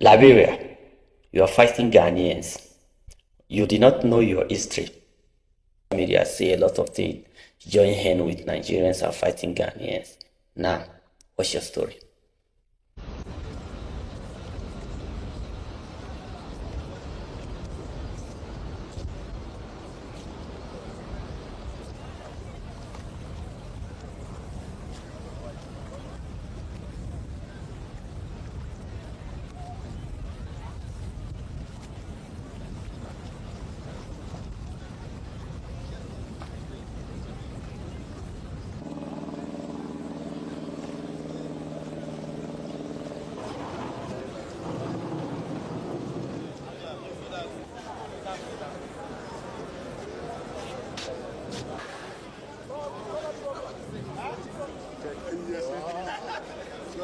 Liberia, you are fighting Ghanaians. You did not know your history. Media say a lot of things. Join hand with Nigerians are fighting Ghanaians. Now, what's your story?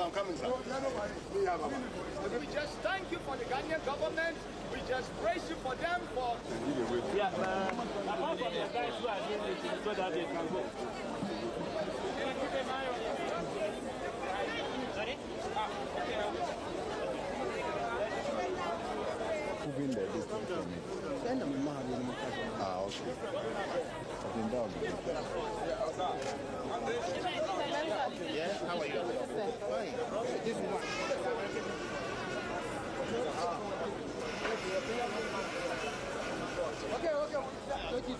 I'm coming, sir. We just thank you for the Ghanaian government. We just praise you for them for. Yeah, apart from the guys who are doing this so that they can go. Sorry? Moving the distance from me. Okay. I've been down. Yeah, how are you? Fine. This is one. Okay.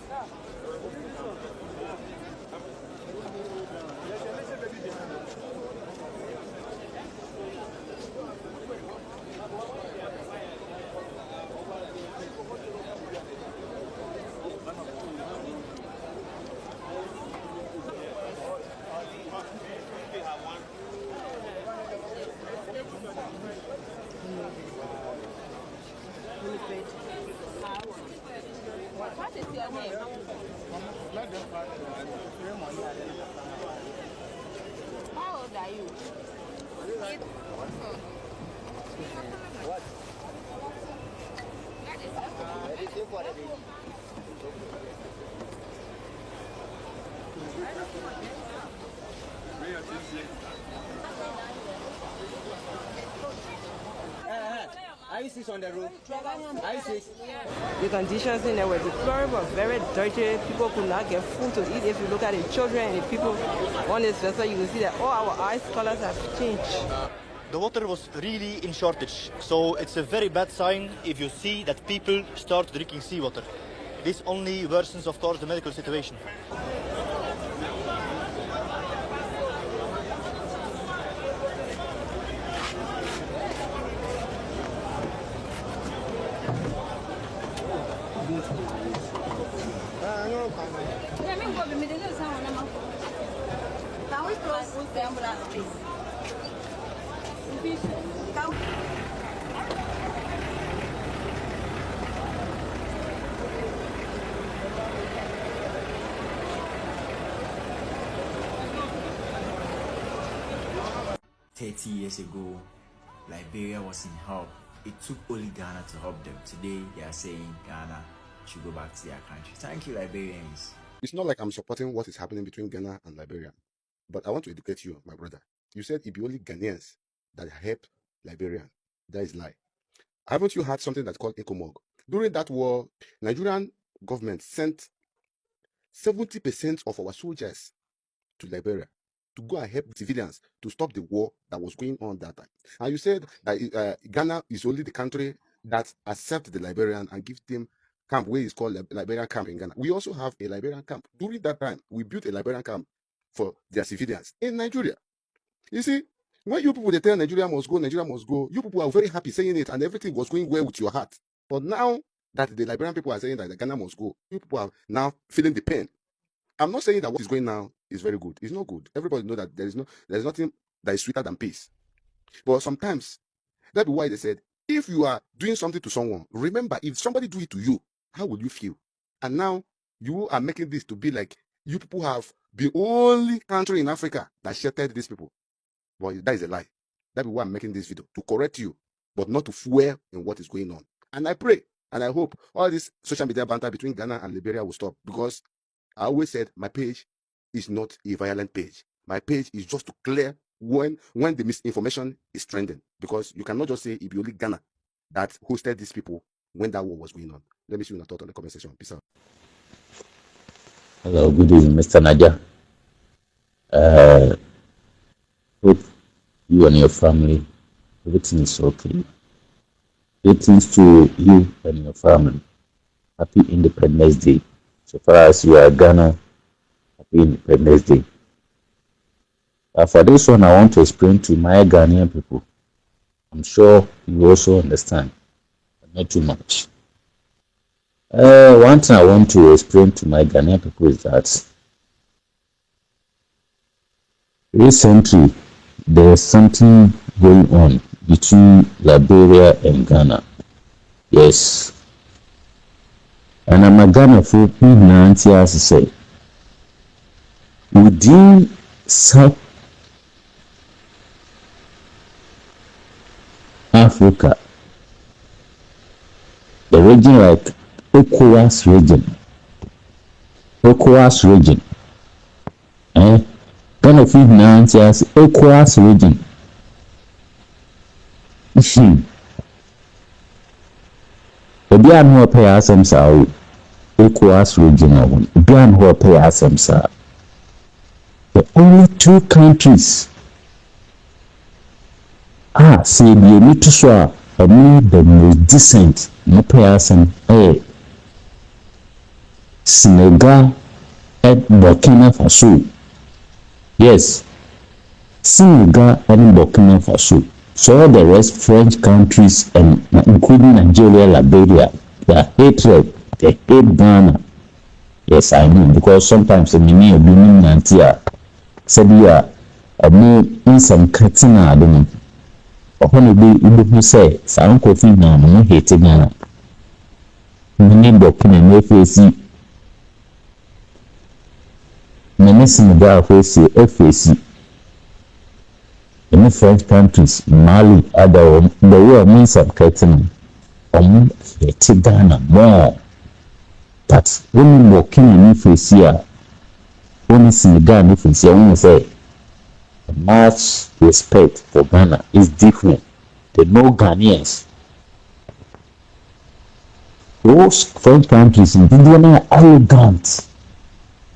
What is your name? How old are you? What? ISIS on the roof. ISIS. The conditions in there were deplorable, very dirty. People could not get food to eat. If you look at the children and the people on this vessel, you will see that all our ice colors have changed. The water was really in shortage, so it's a very bad sign if you see that people start drinking seawater. This only worsens, of course, the medical situation. Can we close the ambulance, please? Years ago, Liberia was in help. It took only Ghana to help them. Today, they are saying Ghana should go back to their country. Thank you, Liberians. It's not like I'm supporting what is happening between Ghana and Liberia, but I want to educate you, my brother. You said it be only Ghanaians that help Liberian. That is lie. Haven't you heard something that's called newcomer? During that war, Nigerian government sent 70% of our soldiers to Liberia to go and help civilians to stop the war that was going on that time. And you said that Ghana is only the country that accepts the Liberian and gives them camp where it's called Liberian camp in Ghana. We also have a Liberian camp. During that time, we built a Liberian camp for their civilians in Nigeria. You see, when you people they tell Nigeria must go, you people are very happy saying it and everything was going well with your heart. But now that the Liberian people are saying that the Ghana must go, you people are now feeling the pain. I'm not saying that what is going now is very good. It's not good. Everybody knows that there's nothing that is sweeter than peace. But sometimes that's why they said, if you are doing something to someone, remember, if somebody do it to you, how will you feel? And now you are making this to be like you people have the only country in Africa that sheltered these people. But that is a lie. That's why I'm making this video, to correct you, but not to fuel in what is going on. And I pray and I hope all this social media banter between Ghana and Liberia will stop, because I always said my page is not a violent page. My page is just to clear when the misinformation is trending, because you cannot just say it be only Ghana that hosted these people when that war was going on. Let me see your thought on the comment section. Peace out. Hello, good evening, Mr. Nadia. Hope you and your family, everything is okay. Greetings to you and your family. Happy Independence Day. So far as you are Ghana, happy Independence Day. For this one, I want to explain to my Ghanaian people. I'm sure you also understand, but not too much. One thing I want to explain to my Ghanaian people is that recently there's something going on between Liberia and Ghana. Yes. And I'm a Ghana for Nancy as I say. Within South Africa, the region like ECOWAS region, Ghana for Nancy as ECOWAS region. Obi an who pay asem sa ECOWAS region one. Obi an who pay asem sa. The only two countries say the need to show the most decent no pay asem Senegal and Burkina Faso. Yes, Senegal and Burkina Faso. So the rest French countries and including Nigeria, Liberia, they hatred, they hate Ghana. Yes, I know, because sometimes the many of women Nantia said we are in some Katina, I don't know. Or who say, Sound coffee now, no hate Ghana. Many Burkina and FAC, many Senegal FAC. In the French countries, Mali, other the way means of getting Ghana more. But when you walk in and face here, only Senegal if it's only say much respect for Ghana is different. They know Ghanaians. Those French countries in India are arrogant.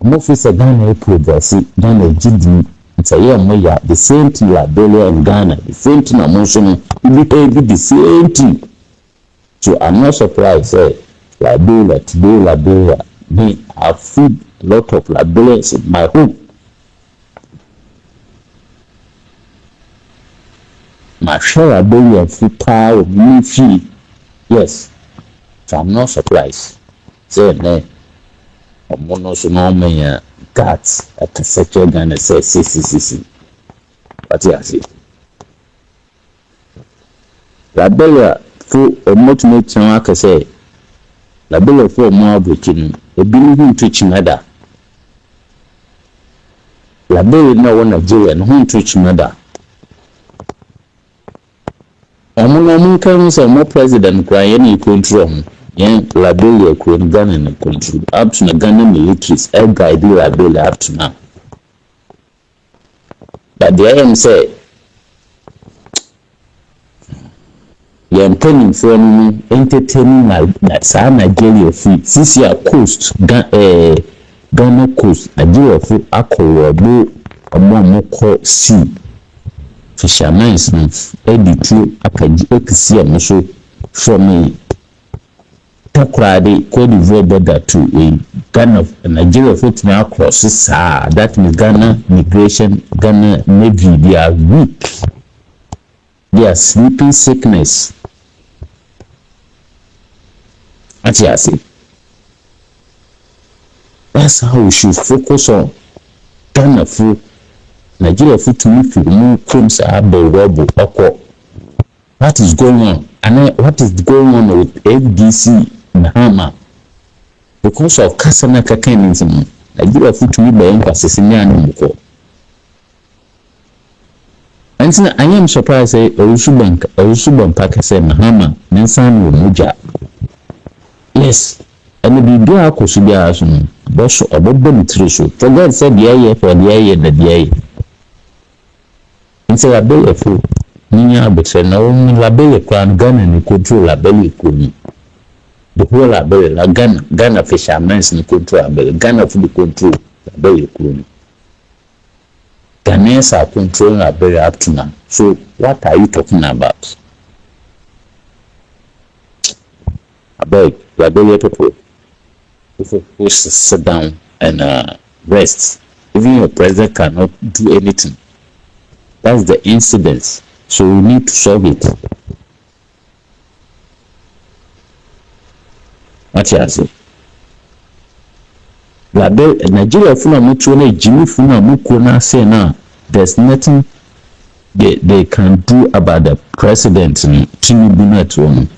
I'm face a Ghana progress, Ghana GD. It's a year more, the same thing Liberia and Ghana, the same thing I'm also the same thing. So I'm not surprised, Liberia, today Liberia, me, I feed a lot of Liberians in my home. My share Liberia food power, me free. Yes. So I'm not surprised. So, I'm not no guts at the second and say, see. What you see? Liberia for a motivate channel say, Liberia for more breaking, a believing to Chimada. Liberia no one Nigeria and home to Chimada. Among countries are more president crying any control. Young Liberia could Ghana and country up to the Ghana militaries help guide Liberia up to now. But the AM say, you're planning for entertaining that Nigeria free. This year coast, Ghana coast, Nigeria free, Akko, a more sea. Fishermen, editor, Akaji, so from me. Takrade Cote d'Ivoire border to a Ghana of Nigeria foot now crosses that means Ghana migration, Ghana Navy, they are weak. They are sleeping sickness. That's how we should focus on Ghana food. Nigeria food to me feel more crimes are the what is going on? And what is going on with FDC Bahama? Because of Kasana Kakanism, Nigeria food to me by emphasis in Yanko. And so I am surprised say Orusuban Paka say Mahama, Nansan Muja. Yes, and the Bia Kosubia Asun, Boss or Bob Trisu. For God said the air for the air and the air. Nti Liberia fo ninya abetre na won Liberia kwan Ghana ni control Liberia economy. The whole Liberia, Ghana fishermen ni control Liberia. Ghana for the control Liberia economy. Ghanaians are controlling Liberia up to now. So what are you talking about? I beg, Liberia people who sit down and rest. Even your president cannot do anything. That's the incident. So we need to solve it. What you say? Liberia, Nigeria funa mutuo na Jimmy funa muko na say now there's nothing they can do about the president Tinubu net one.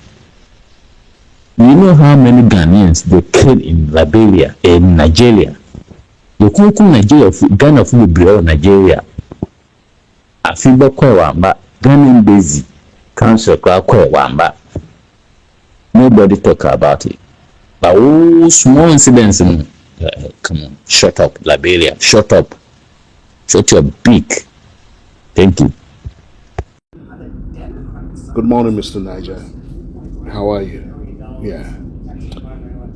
You know how many Ghanaians they killed in Liberia and Nigeria? You kuku Nigeria Ghana fu bebre Nigeria. Afiba kwa wamba Ghana base council kwa wamba. Nobody talk about it. But oh, small incidents come on, shut up, Liberia, shut up. Shut your beak. Thank you. Good morning, Mr. Niger. How are you?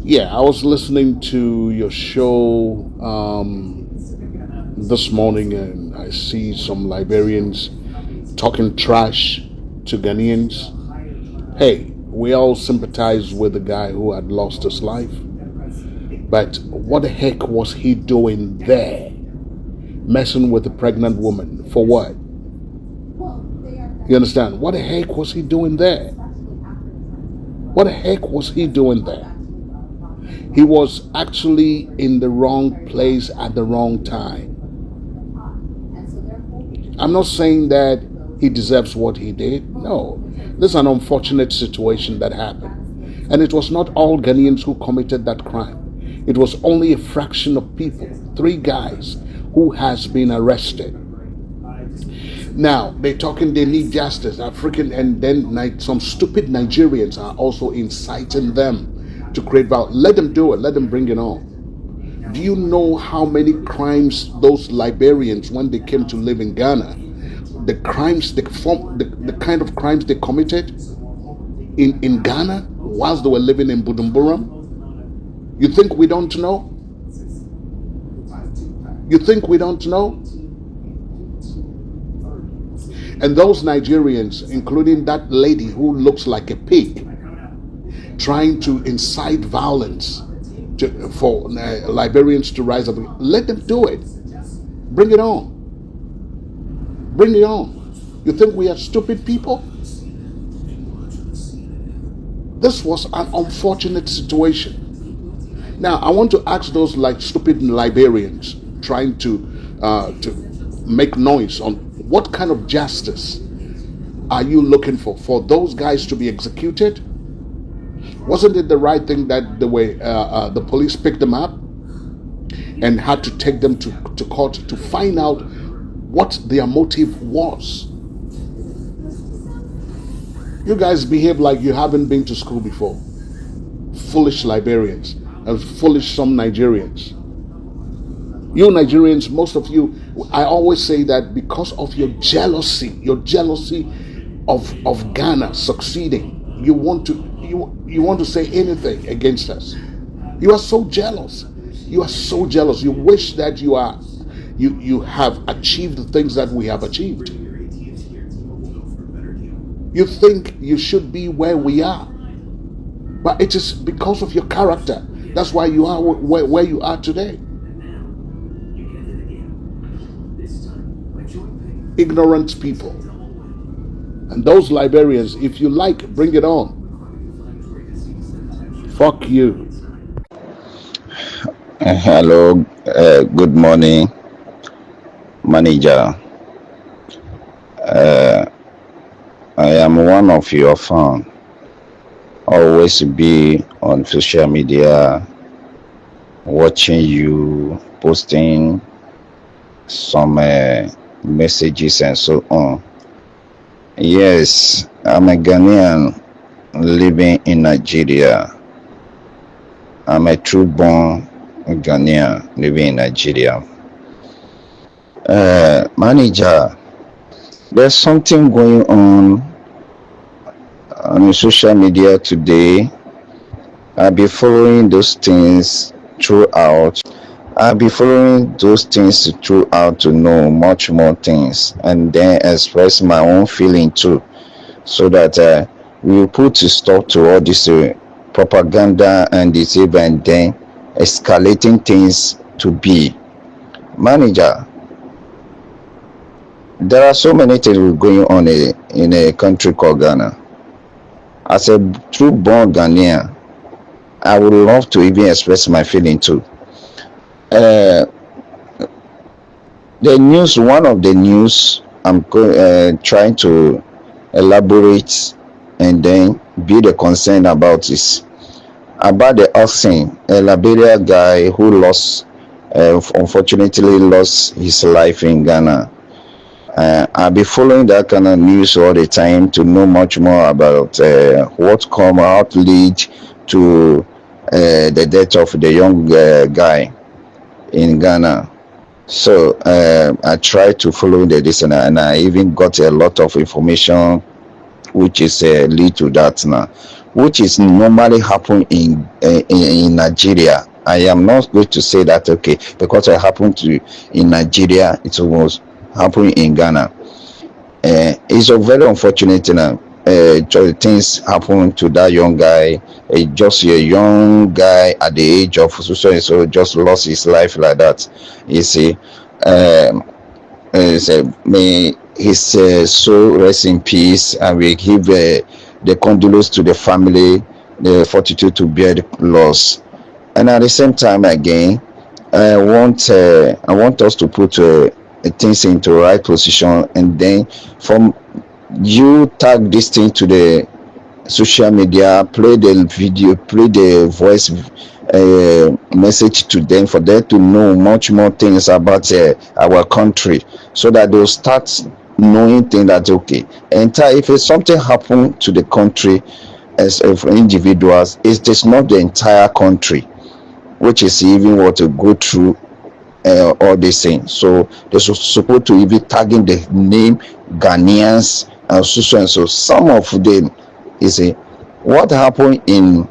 Yeah, I was listening to your show this morning and I see some Liberians talking trash to Ghanaians. Hey, we all sympathize with the guy who had lost his life. But what the heck was he doing there? Messing with a pregnant woman. For what? You understand? What the heck was he doing there? What the heck was he doing there? He was actually in the wrong place at the wrong time. I'm not saying that he deserves what he did. No. This is an unfortunate situation that happened. And it was not all Ghanaians who committed that crime. It was only a fraction of people, 3 guys, who has been arrested. Now, they're talking they need justice, African, and then some stupid Nigerians are also inciting them to create violence. Let them do it. Let them bring it on. Do you know how many crimes those Liberians, when they came to live in Ghana, the crimes, the kind of crimes they committed in Ghana whilst they were living in Bujumbura? You think we don't know? You think we don't know? And those Nigerians, including that lady who looks like a pig, trying to incite violence for Liberians to rise up. Let them do it. Bring it on. Bring it on. You think we are stupid people? This was an unfortunate situation. Now, I want to ask those stupid Liberians trying to make noise on what kind of justice are you looking for those guys to be executed? Wasn't it the right thing that the police picked them up and had to take them to court to find out what their motive was? You guys behave like you haven't been to school before. Foolish Liberians and foolish some Nigerians. You Nigerians, most of you, I always say that because of your jealousy of Ghana succeeding, you want to say anything against us. You are so jealous. You are so jealous. You wish that you have achieved the things that we have achieved. You think you should be where we are, but it is because of your character. That's why you are where you are today. Ignorant people. And those Liberians, if you like, bring it on. Fuck you. Hello, good morning, manager. I am one of your fans. Always be on social media, watching you, posting some messages and so on. Yes, I'm a Ghanaian living in Nigeria. I'm a true born Ghanaian living in Nigeria. Manager, There's something going on social media today. I'll be following those things throughout. I'll be following those things throughout to know much more things and then express my own feeling too, so that we will put a stop to all this propaganda and deceive and then escalating things to be. Manager, there are so many things going on in a country called Ghana. As a true born Ghanaian, I would love to even express my feeling too. Uh, the news, one of the news trying to elaborate and then be the concern about is about the Austin, a Liberian guy who unfortunately lost his life in Ghana. I'll be following that kind of news all the time to know much more about what come out lead to the death of the young guy in Ghana. So I tried to follow the listener, and I even got a lot of information which is lead to that now, which is normally happen in Nigeria. I am not going to say that okay because it happened in Nigeria, it was happening in Ghana. It's a very unfortunate things happen to that young guy. Just a young guy at the age of so just lost his life like that. You see, may his soul rest in peace, and we give the condolence to the family, the fortitude to bear the loss. And at the same time, again, I want us to put things into right position, and then from you tag this thing to the social media, play the video, play the voice message to them for them to know much more things about our country, so that they'll start knowing things that okay, and if something happened to the country as individuals, it's just not the entire country which is even what to go through all these things. So they're supposed to even tagging the name Ghanaians and so and so. Some of them, you see, what happened in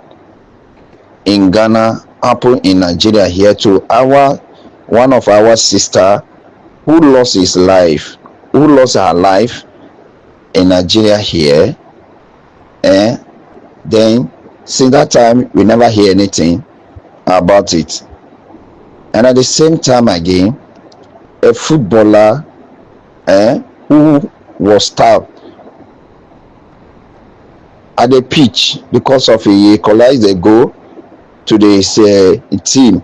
Ghana happened in Nigeria here to one of our sister who lost her life in Nigeria here, and then since that time we never hear anything about it. And at the same time again, a footballer who was stabbed at the pitch because of he equalized the goal to the team,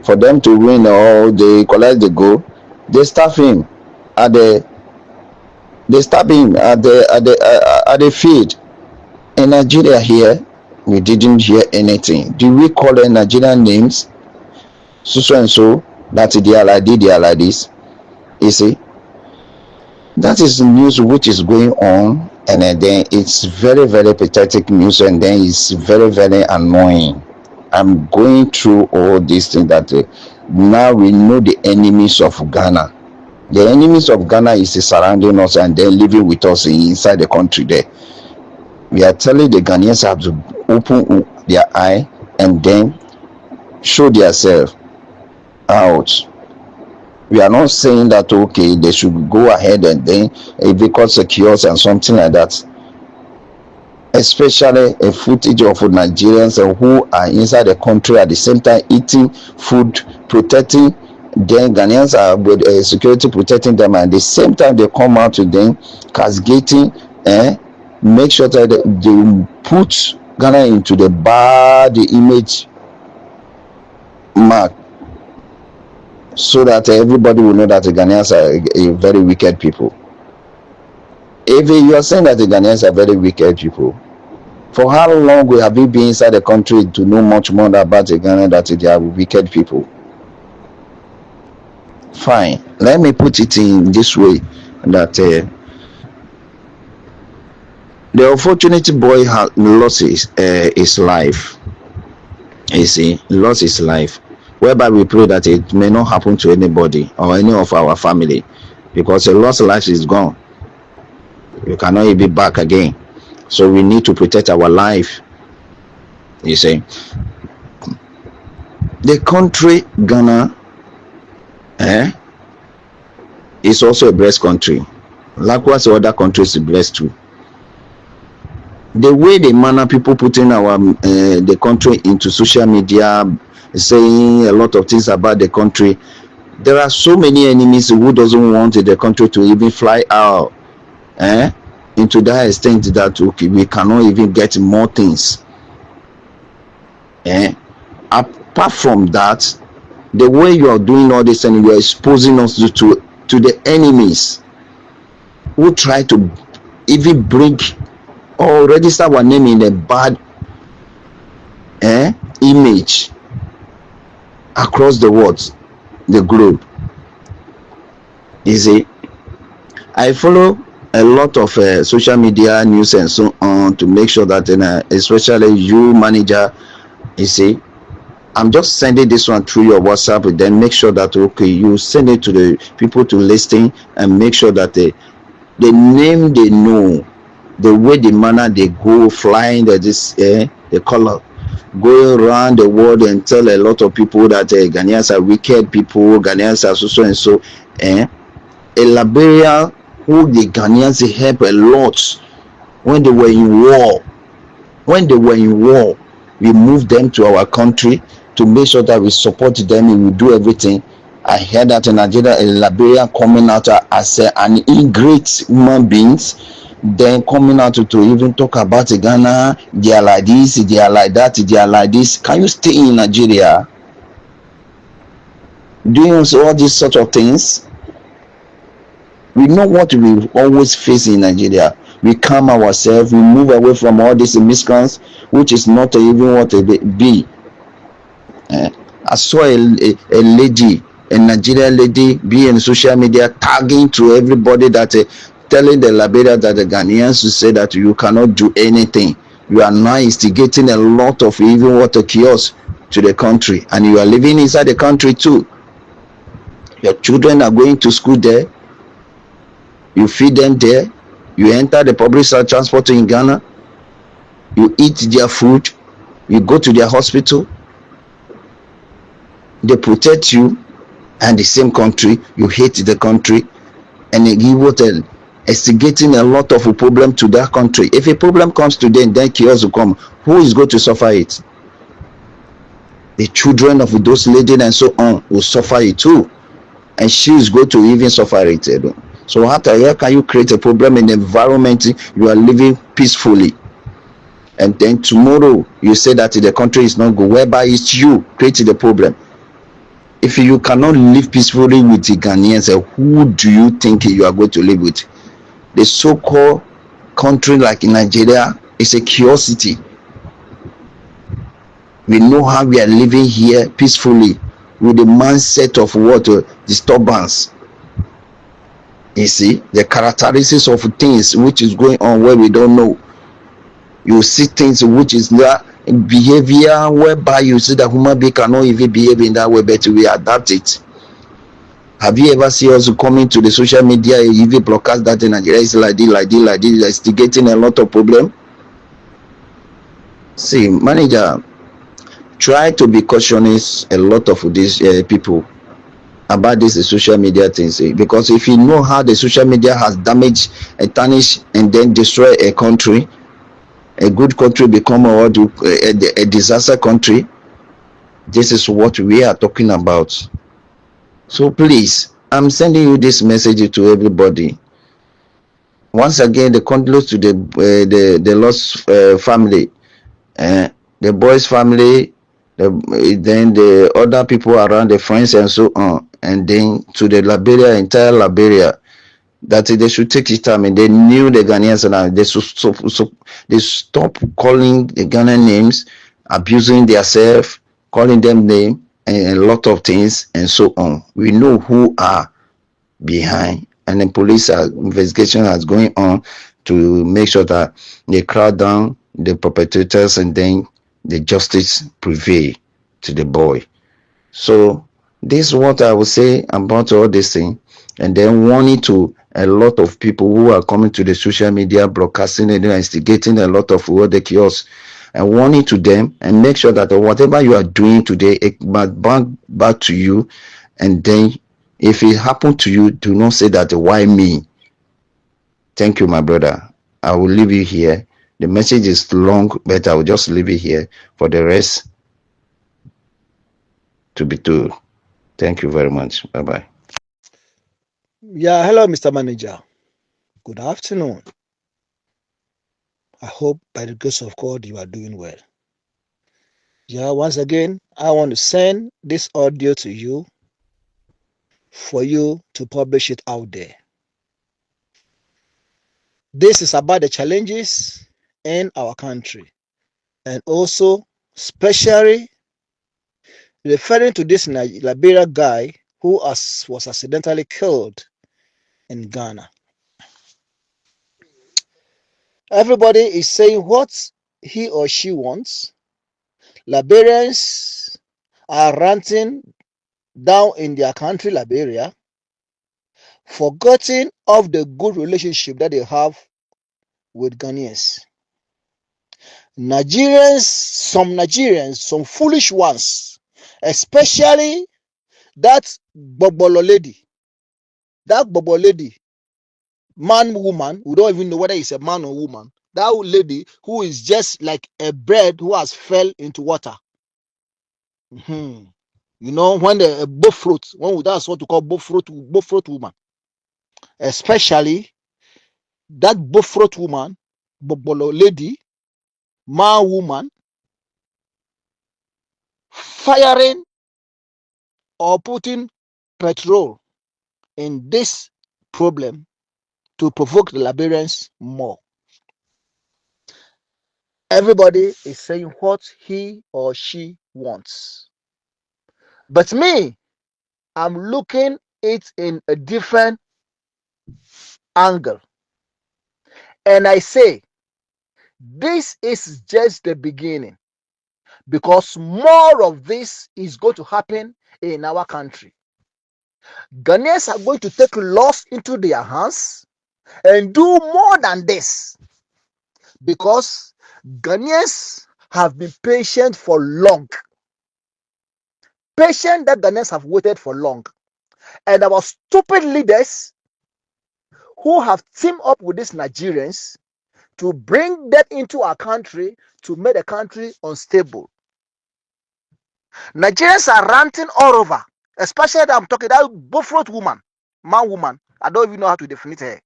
for them to win, or they equalize the goal, they stab him at the field. In Nigeria here, we didn't hear anything. Do we call the Nigerian names? So and so, that they are like this. You see, that is the news which is going on, and then it's very, very pathetic news, and then it's very, very annoying. I'm going through all these things that now we know the enemies of Ghana. The enemies of Ghana is surrounding us and then living with us inside the country there. We are telling the Ghanaians have to open their eye and then show themselves out. We are not saying that okay, they should go ahead and then because secures and something like that. Especially a footage of Nigerians who are inside the country at the same time eating food, protecting. Then Ghanaians are with security protecting them, and at the same time they come out to them castigating and make sure that they put Ghana into the bad image mark, so that everybody will know that the Ghanaians are a very wicked people. If you are saying that the Ghanaians are very wicked people, for how long have you been inside the country to know much more about the Ghana that they are wicked people? Fine, let me put it in this way, that the unfortunate boy lost his life. You see, lost his life, whereby we pray that it may not happen to anybody or any of our family. because a lost life is gone. You cannot even be back again. So we need to protect our life. You see, the country Ghana is also a blessed country. Likewise, other countries are blessed too. The way the manner people putting our the country into social media, saying a lot of things about the country, there are so many enemies who doesn't want the country to even fly out into that extent that okay, we cannot even get more things. Apart from that, the way you are doing all this and you are exposing us to the enemies who try to even bring or register our name in a bad image across the world, the globe. You see, I follow a lot of social media news and so on to make sure that especially you manager, you see, I'm just sending this one through your WhatsApp, and then make sure that okay, you send it to the people to listen and make sure that the name they know, the way, the manner they go flying, the color go around the world and tell a lot of people that Ghanaians are wicked people, Ghanaians are so and so. A Liberian who the Ghanaians help a lot when they were in war. When they were in war, we moved them to our country to make sure that we support them and we do everything. I heard that in Nigeria, a Liberian coming out as an ingrate human beings, then coming out to even talk about Ghana, they are like this, they are like that, they are like this. Can you stay in Nigeria doing all these sort of things? We know what we always face in Nigeria. We calm ourselves, we move away from all these miscreants, which is not even what it be. I saw a lady, a Nigerian lady, be in social media tagging to everybody that telling the Liberians that the Ghanaians to say that you cannot do anything. You are now instigating a lot of even water chaos to the country, and you are living inside the country too. Your children are going to school there. You feed them there. You enter the public transport in Ghana. You eat their food. You go to their hospital. They protect you, and the same country, you hate the country, and they give what instigating a lot of a problem to that country. If a problem comes to them, then chaos will come. Who is going to suffer it? The children of those ladies and so on will suffer it too, and she is going to even suffer it. So how can you create a problem in the environment you are living peacefully, and then tomorrow you say that the country is not good, whereby it's you creating the problem? If you cannot live peacefully with the Ghanaians, who do you think you are going to live with? The so-called country like Nigeria is a curiosity. We know how we are living here peacefully with the mindset of what disturbance. You see, the characteristics of things which is going on where we don't know. You see things which is there. Behavior whereby you see that human being cannot even behave in that way, but we adapt it. Have you ever seen us coming to the social media and even broadcast that in Nigeria is like this, instigating a lot of problem? See, manager, try to be cautious a lot of these people about this social media things, because if you know how the social media has damaged and tarnished and then destroy a country, a good country become a disaster country. This is what we are talking about. So please, I'm sending you this message to everybody. Once again, the condolence to the lost family, the boy's family, then the other people around, the friends and so on, and then to the entire Liberia, that they should take it time, and they knew the Ghanaians, and they stop calling the Ghanaian names, abusing themselves, calling them name, and a lot of things and so on. We know who are behind, and the police investigation is going on to make sure that they crack down the perpetrators, and then the justice prevail to the boy. So this is what I would say about all this thing. and then warning to a lot of people who are coming to the social media, broadcasting and instigating a lot of what the chaos, and warning to them, and make sure that whatever you are doing today, it must back to you. And then if it happened to you, do not say that why me. Thank you, my brother. I will leave you here. The message is long, but I will just leave it here for the rest to be told. Thank you very much. Bye bye. Yeah, hello, Mr. Manager. Good afternoon. I hope by the grace of God you are doing well. Yeah, once again, I want to send this audio to you for you to publish it out there. This is about the challenges in our country, and also especially referring to this Liberian guy who was accidentally killed in Ghana. Everybody is saying what he or she wants. Liberians are ranting down in their country, Liberia, forgetting of the good relationship that they have with Ghanaians. Nigerians, some foolish ones, especially that Bobolo lady, man, woman, we don't even know whether it's a man or woman, that lady who is just like a bird who has fell into water. You know, when the buffroat, that's what we call buffroat woman, especially that buffroat woman, Bobolo lady, man, woman, firing or putting petrol in this problem to provoke the Liberians more. Everybody is saying what he or she wants. But me, I'm looking it in a different angle. And I say, this is just the beginning, because more of this is going to happen in our country. Ghanaians are going to take laws into their hands and do more than this, because Ghanaians have been patient for long. Patient that Ghanaians have waited for long. And our stupid leaders who have teamed up with these Nigerians to bring that into our country to make the country unstable. Nigerians are ranting all over, especially that I'm talking that buffroat woman, man, woman. I don't even know how to define her.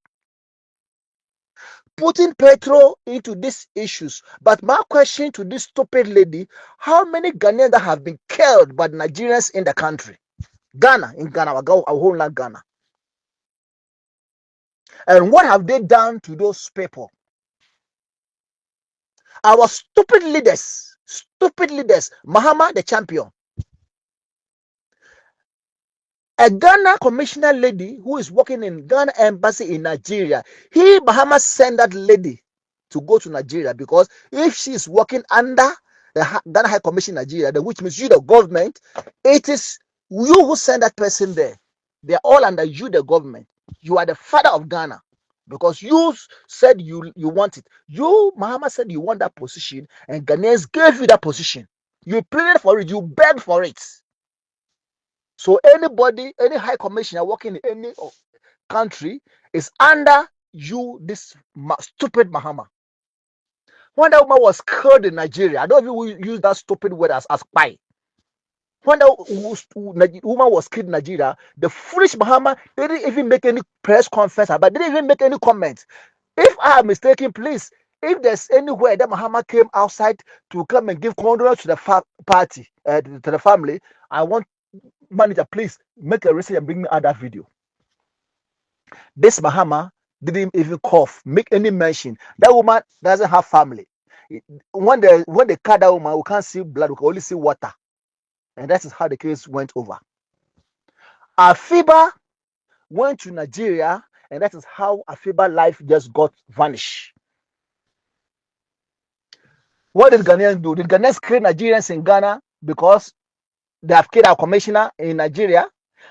Putting petrol into these issues. But my question to this stupid lady, how many Ghanaians that have been killed by the Nigerians in the country? Ghana, our whole land, Ghana. And what have they done to those people? Our stupid leaders, Mahama the champion. A Ghana commissioner lady who is working in Ghana embassy in Nigeria, Mahama sent that lady to go to Nigeria, because if she is working under the Ghana High Commission in Nigeria, which means you, the government, it is you who send that person there. They are all under you, the government. You are the father of Ghana, because you said you want it. You, Mahama, said you want that position, and Ghanaians gave you that position. You pleaded for it. You begged for it. So anybody, any high commissioner working in any country is under you, this stupid Mahama. When that woman was killed in Nigeria, I don't even use that stupid word as spy. When that woman was killed in Nigeria, the foolish Mahama didn't even make any press conference, but didn't even make any comment. If I am mistaken, please, if there's anywhere that Mahama came outside to come and give condolence to the party, to the family, I want manager, please make a receipt and bring me out that video. This Mahama didn't even cough, make any mention. That woman doesn't have family. When they cut that woman, we can't see blood, we can only see water. And that is how the case went over. Afiba went to Nigeria, and that is how Afiba life just got vanished. What did Ghanaians do? Did Ghanaians create Nigerians in Ghana because they have killed our commissioner in Nigeria?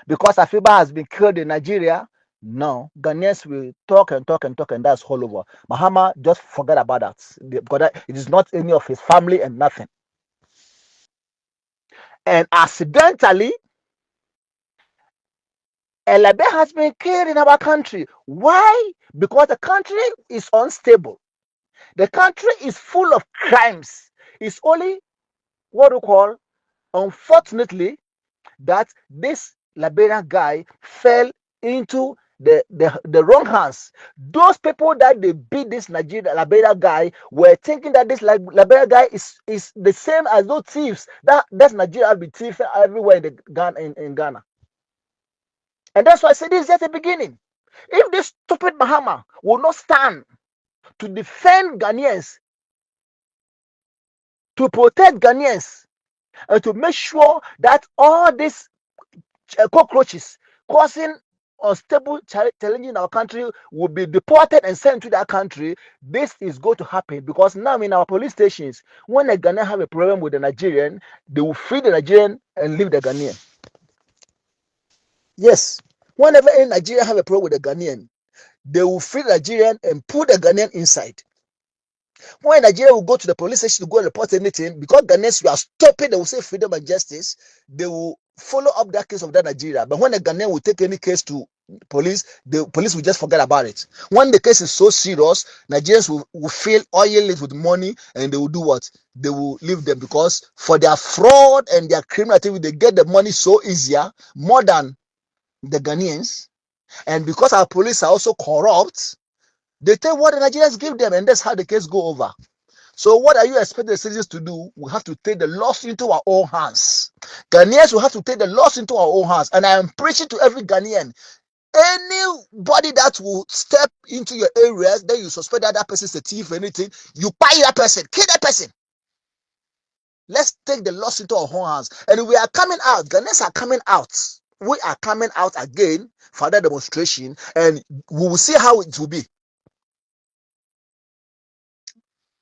Because Afiba has been killed in Nigeria, No, Ghanaians will talk and talk and talk, and that's all over. Mahama just forget about that because it is not any of his family and nothing. And accidentally, a Liberia has been killed in our country. Why? Because the country is unstable. The country is full of crimes. It's only what we call, unfortunately, that this Liberian guy fell into the wrong hands. Those people that they beat this Liberian guy were thinking that this Liberian guy is the same as those thieves that Nigeria have been thief everywhere in Ghana. And that's why I say this is just the beginning. If this stupid Mahama will not stand to defend Ghanaians, to protect Ghanaians, and to make sure that all these cockroaches causing unstable challenge in our country will be deported and sent to that country, this is going to happen because now in our police stations, when a Ghanaian have a problem with a Nigerian, they will free the Nigerian and leave the Ghanaian. Yes, whenever a Nigerian have a problem with a Ghanaian, they will free the Nigerian and put the Ghanaian inside. When Nigeria will go to the police station to go and report anything, because Ghanaians are stopping, they will say freedom and justice, they will follow up that case of that Nigeria. But when a Ghanaian will take any case to police, the police will just forget about it. When the case is so serious, Nigerians will fill oil it with money and they will do what? They will leave them because for their fraud and their criminal activity, they get the money so easier, more than the Ghanaians. And because our police are also corrupt, they take what the Nigerians give them, and that's how the case go over. So what are you expecting the citizens to do? We have to take the laws into our own hands. Ghanaians will have to take the laws into our own hands. And I am preaching to every Ghanaian, anybody that will step into your areas, then you suspect that person is a thief or anything, you buy that person, kill that person. Let's take the laws into our own hands. And we are coming out. Ghanaians are coming out. We are coming out again for that demonstration, and we will see how it will be.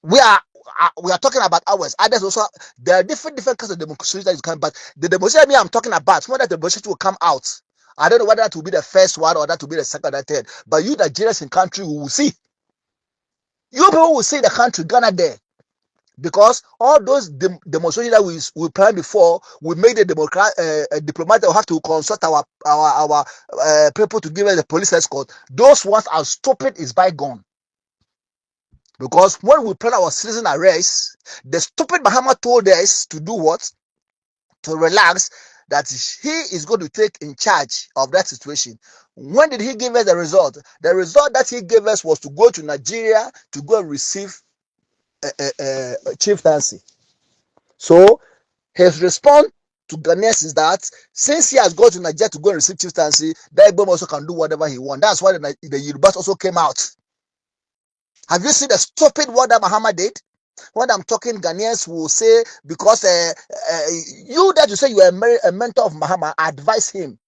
We are talking about ours. Others also, there are different kinds of demonstrations that you can, but the demonstration I'm talking about, some of that demonstration will come out. I don't know whether that will be the first one or that will be the second or third. But you Nigerians in country will see. You people will see the country, Ghana there. Because all those demonstrations that we planned before, we made a diplomat that will have to consult our people to give us the police escort. Those ones are stupid, is bygone. Because when we plan our citizen arrest, the stupid Bahama told us to do what? To relax, that he is going to take in charge of that situation. When did he give us the result? The result that he gave us was to go to Nigeria to go and receive a chieftaincy. So his response to Ghanaians is that since he has gone to Nigeria to go and receive chieftaincy, that Ibom also can do whatever he wants. That's why the Yorubas also came out. Have you seen the stupid word that Mahama did? When I'm talking, Ghanaians will say, because you that you say you are a mentor of Mahama, advise him.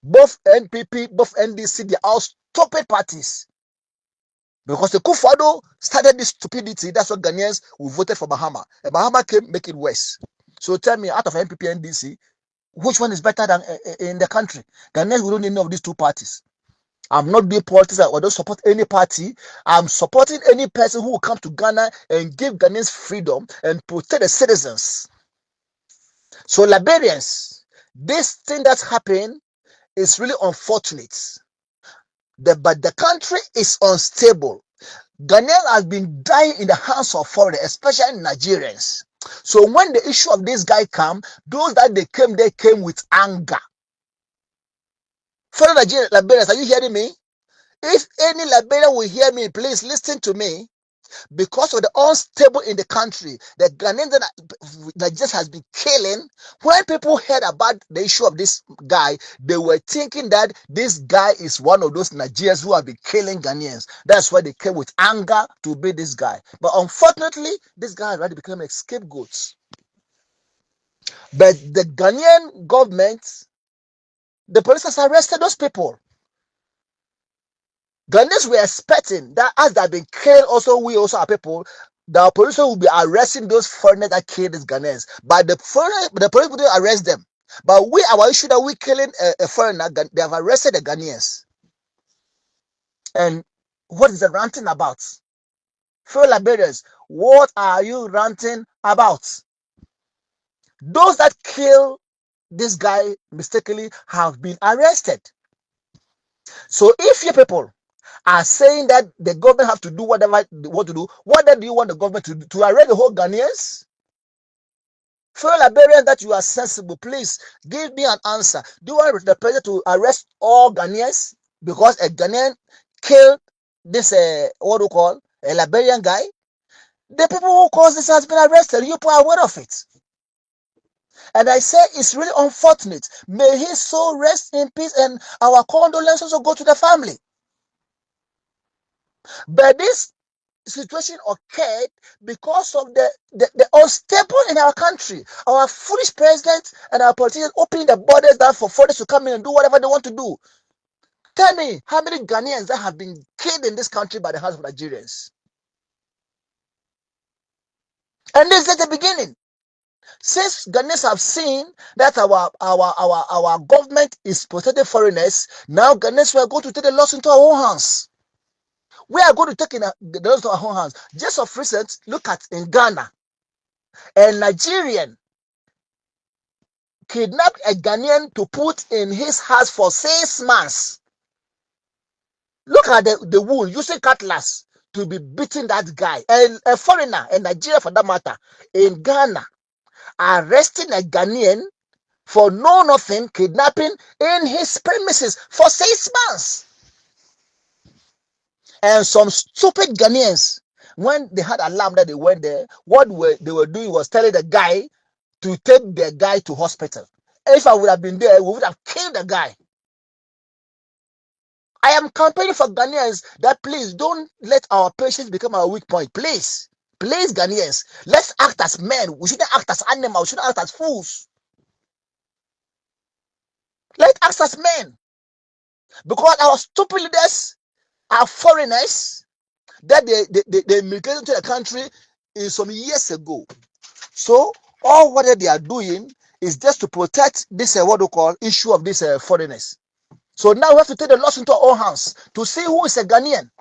Both NPP, both NDC, they are all stupid parties. Because the Kufado started this stupidity, that's what Ghanaians who voted for Mahama. And Mahama came, make it worse. So tell me, out of NPP and NDC, which one is better than in the country? Ghanaians, we don't need any of these two parties. I'm not doing politics. I don't support any party. I'm supporting any person who will come to Ghana and give Ghanaians freedom and protect the citizens. So Liberians, this thing that's happened is really unfortunate. But the country is unstable. Ghanaians has been dying in the hands of foreigners, especially Nigerians. So when the issue of this guy came, those that they came with anger. Fellow Liberians, are you hearing me? If any Liberian will hear me, please listen to me. Because of the unstable in the country, the Ghanaians that just has been killing. When people heard about the issue of this guy, they were thinking that this guy is one of those Nigerians who have been killing Ghanaians. That's why they came with anger to beat this guy. But unfortunately, this guy has already become a scapegoat. But the Ghanaian government, the police has arrested those people. Ghanaians were expecting that as they have been killed, also we also are people, the police will be arresting those foreigners that killed these Ghanaians. But the police wouldn't arrest them. But our issue that we killing a foreigner, they have arrested the Ghanaians. And what is the ranting about? Fellow Liberians, what are you ranting about? Those that kill this guy mistakenly have been arrested. So if you people are saying that the government have to do whatever they want to do, what then do you want the government to do? To arrest the whole Ghanaians? Fellow Liberians, that you are sensible, please give me an answer. Do you want the president to arrest all Ghanaians because a Ghanaian killed this what do you call a Liberian guy? The people who caused this has been arrested. You people are aware of it. And I say it's really unfortunate. May his soul rest in peace, and our condolences will go to the family. But this situation occurred because of the unstable in our country. Our foolish president and our politicians opening the borders down for foreigners to come in and do whatever they want to do. Tell me how many Ghanaians that have been killed in this country by the hands of Nigerians. And this is the beginning. Since Ghanaians have seen that our government is protecting foreigners, now Ghanaians we are going to take the laws into our own hands. We are going to take the laws into our own hands. Just of recent, look at in Ghana, a Nigerian kidnapped a Ghanaian to put in his house for 6 months. Look at the wound, using cutlass to be beating that guy. And a foreigner, a Nigerian for that matter, in Ghana, arresting a Ghanaian for nothing kidnapping in his premises for 6 months. And some stupid Ghanaians, when they had alarm that they went there, what they were doing was telling the guy to take the guy to hospital. If I would have been there, we would have killed the guy. I am campaigning for Ghanaians that please don't let our patience become our weak point. Please, please, Ghanaians, let's act as men. We shouldn't act as animals. We shouldn't act as fools. Let's act as men. Because our stupid leaders are foreigners that they immigrated to the country in some years ago. So all what they are doing is just to protect this what we call issue of these foreigners. So now we have to take the laws into our own hands to see who is a Ghanaian.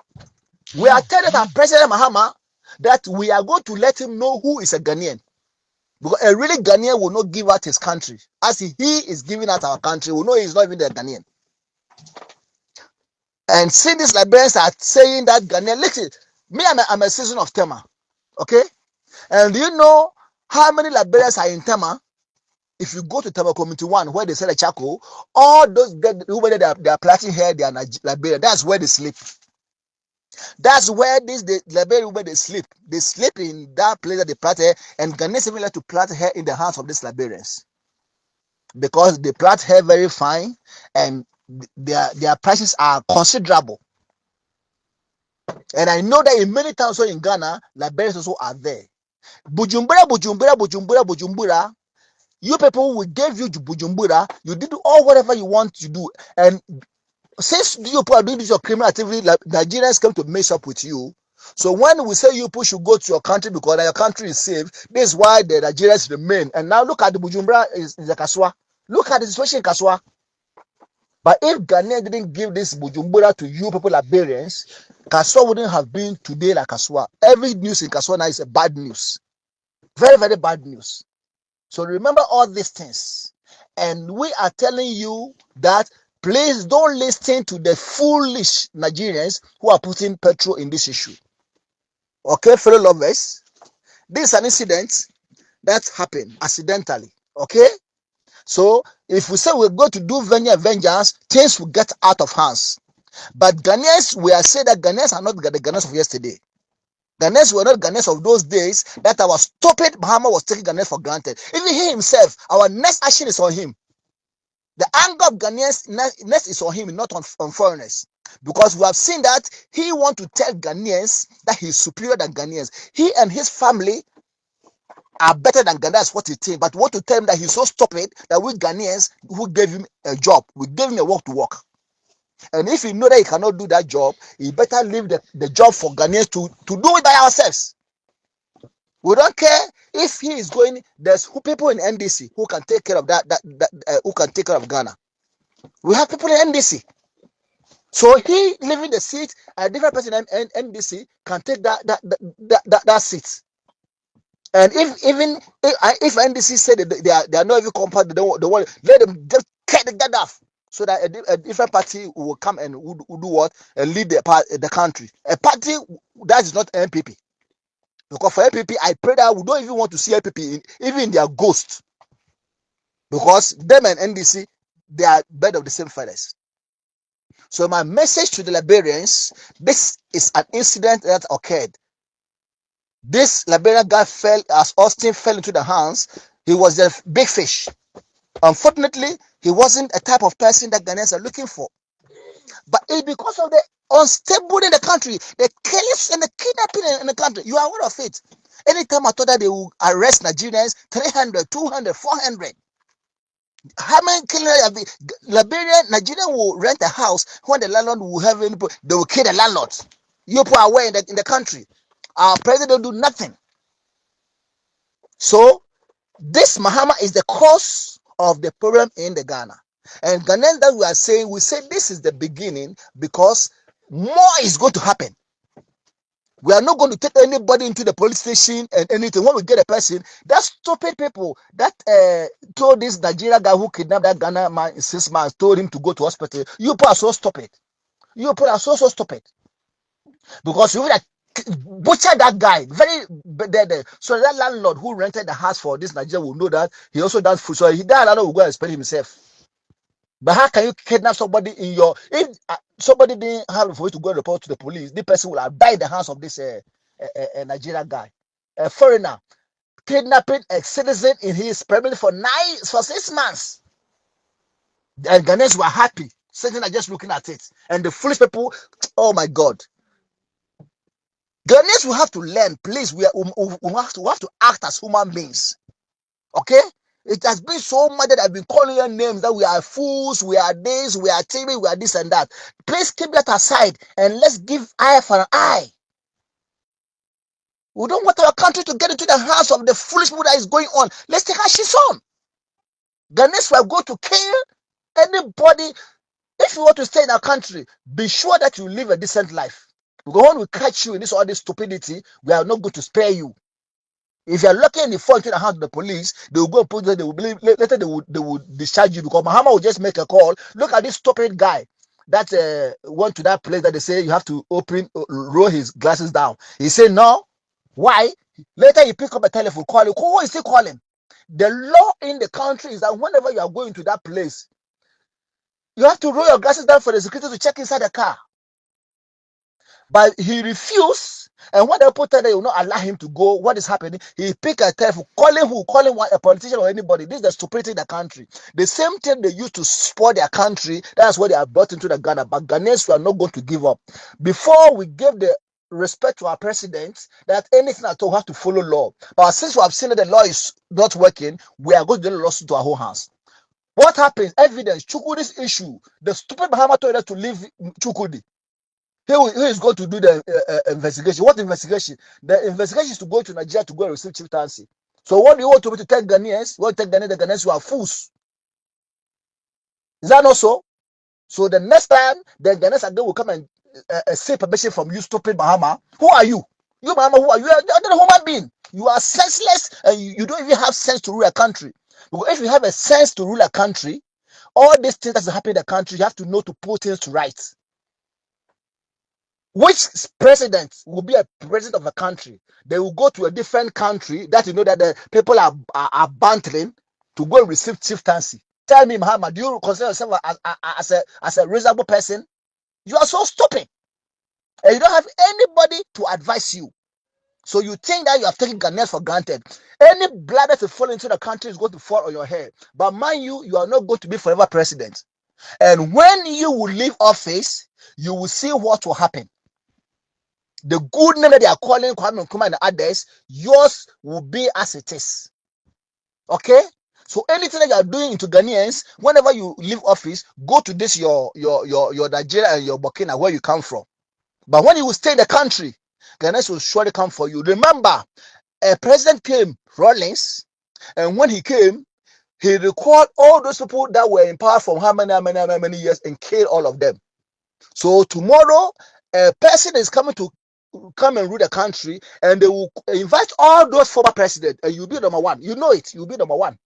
We are telling our President Mahama that we are going to let him know who is a Ghanaian. Because a really Ghanaian will not give out his country. As he is giving out our country, we know he's not even the Ghanaian. And see, these Liberians are saying that Ghanaian. Listen, me, I'm a citizen of Tema. Okay? And do you know how many Liberians are in Tema? If you go to Tema Community 1, where they sell a charcoal, all those whether they are plaiting hair, they are Liberian. That's where they sleep. That's where the Liberian where they sleep. They sleep in that place that they plait hair, and Ghanaians even like to plait hair in the hands of these Liberians. Because they plait hair very fine, and their prices are considerable. And I know that in many towns in Ghana, Liberians also are there. Bujumbura. You people will give you Bujumbura. You did all whatever you want to do. And since you people are doing this your criminal activity, like Nigerians come to mess up with you. So when we say you people should go to your country because your country is safe, this is why the Nigerians remain. And now look at the Bujumbura is the Kaswa. Look at the situation in Kaswa. But if Ghana didn't give this Bujumbura to you people Liberians, Kaswa wouldn't have been today like Kaswa. Every news in Kaswa now is a bad news. Very, very bad news. So remember all these things. And we are telling you that please don't listen to the foolish Nigerians who are putting petrol in this issue. Okay, fellow lovers, this is an incident that happened accidentally. Okay, so if we say we're going to do vengeance, things will get out of hands. But Ghanaians, we are saying that Ghanaians are not the Ghanaians of yesterday. Ghanaians were not Ghanaians of those days that our stupid Bahama was taking Ghanaians for granted. Even he himself, our next action is on him. The anger of Ghanaians next is on him, not on foreigners. Because we have seen that he wants to tell Ghanaians that he's superior than Ghanaians. He and his family are better than Ghanaians, that's what he thinks. But we want to tell him that he's so stupid that we Ghanaians who gave him a job, we gave him a work to work. And if you know that he cannot do that job, he better leave the job for Ghanaians to do it by ourselves. We don't care if he is going. There's people in NDC who can take care of who can take care of Ghana. We have people in NDC. So he leaving the seat, a different person in NDC can take that seat. And if NDC said that they are not even compared, they want let them just cut the guy off, so that a different party will come and will do what and lead the country. A party that is not NPP, because for NPP, I pray that we don't even want to see NPP even in their ghost, because them and NDC, they are bird of the same feathers. So my message to the Liberians: this is an incident that occurred. This Liberian guy fell, as Austin fell into the hands. He was a big fish. Unfortunately, he wasn't a type of person that Ghanaians are looking for. But it's because of the unstable in the country, the killings and the kidnapping in the country. You are aware of it. Anytime I thought that they will arrest Nigerians, 300, 200, 400. How many killings have been? Nigerian will rent a house when the landlord will have any, they will kill the landlord. You people are aware in the country. Our president don't do nothing. So this Mahama is the cause of the problem in the Ghana. And Ghanaians that we are saying, we say this is the beginning, because more is going to happen. We are not going to take anybody into the police station and anything. When we get a person, that stupid people that told this Nigeria guy who kidnapped that Ghana man in 6 months, told him to go to hospital. You people are so stupid. You people are so stupid. Because you would have butchered that guy. So that landlord who rented the house for this Nigeria will know that he also does food. So that landlord will go and spend himself. But how can you kidnap somebody in your... If somebody didn't have for you to go and report to the police, the person will have died in the hands of this Nigerian guy. A foreigner kidnapping a citizen in his premises for 6 months. And Ghanaians were happy. Sitting there just looking at it. And the foolish people, oh my God. Ghanaians will have to learn, please. We have to act as human beings. Okay? It has been so much that I've been calling your names that we are fools, we are this, we are TV, we are this and that. Please keep that aside and let's give eye for an eye. We don't want our country to get into the hands of the foolish people that is going on. Let's take our shit on. Ghanaians will go to kill anybody. If you want to stay in our country, be sure that you live a decent life. Because when we catch you in all this stupidity, we are not going to spare you. If you are lucky and you fall into the hands of the police, they will go and put you, later they will discharge you, because Mahama will just make a call. Look at this stupid guy that went to that place that they say you have to roll his glasses down. He said no. Why? Later he pick up a telephone, call him. Who is he calling? The law in the country is that whenever you are going to that place, you have to roll your glasses down for the security to check inside the car. But he refused, and when they put that they will not allow him to go, what is happening? He pick a telephone, calling who? Calling a politician or anybody. This is the stupidity in the country. The same thing they used to spoil their country, that's what they are brought into the Ghana. But Ghanaians are not going to give up. Before we give the respect to our president, that anything at all have to follow law. But since we have seen that the law is not working, we are going to do the lawsuit to our own hands. What happens? Evidence. Chukwudi's issue. The stupid Bahama told us to leave Chukwudi. Who is going to do the investigation? What investigation? The investigation is to go to Nigeria to go and receive chieftaincy. So what do you want to tell Ghanaians? You want to tell the Ghanaians who are fools? Is that not so? So the next time the Ghanaians again will come and seek permission from you, stupid Bahama. Who are you? You Bahama, who are you? You are not a human being. You are senseless, and you don't even have sense to rule a country. Because if you have a sense to rule a country, all these things that happen in the country, you have to know to put things to rights. Which president will be a president of a country? They will go to a different country that you know that the people are bantering to go and receive chieftaincy. Tell me, Muhammad, do you consider yourself as a reasonable person? You are so stupid. And you don't have anybody to advise you. So you think that you have taken Ghanaians for granted. Any blood that will fall into the country is going to fall on your head. But mind you, you are not going to be forever president. And when you will leave office, you will see what will happen. The good name that they are calling Kwame Nkrumah and others, yours will be as it is. Okay? So anything that you are doing to Ghanaians, whenever you leave office, go to this your Nigeria and your Burkina where you come from. But when you will stay in the country, Ghanaians will surely come for you. Remember, a president came, Rawlings, and when he came, he recalled all those people that were in power for how many years and killed all of them. So tomorrow, a person is coming to come and rule the country, and they will invite all those former presidents, and you'll be number one. You know it. You'll be number one.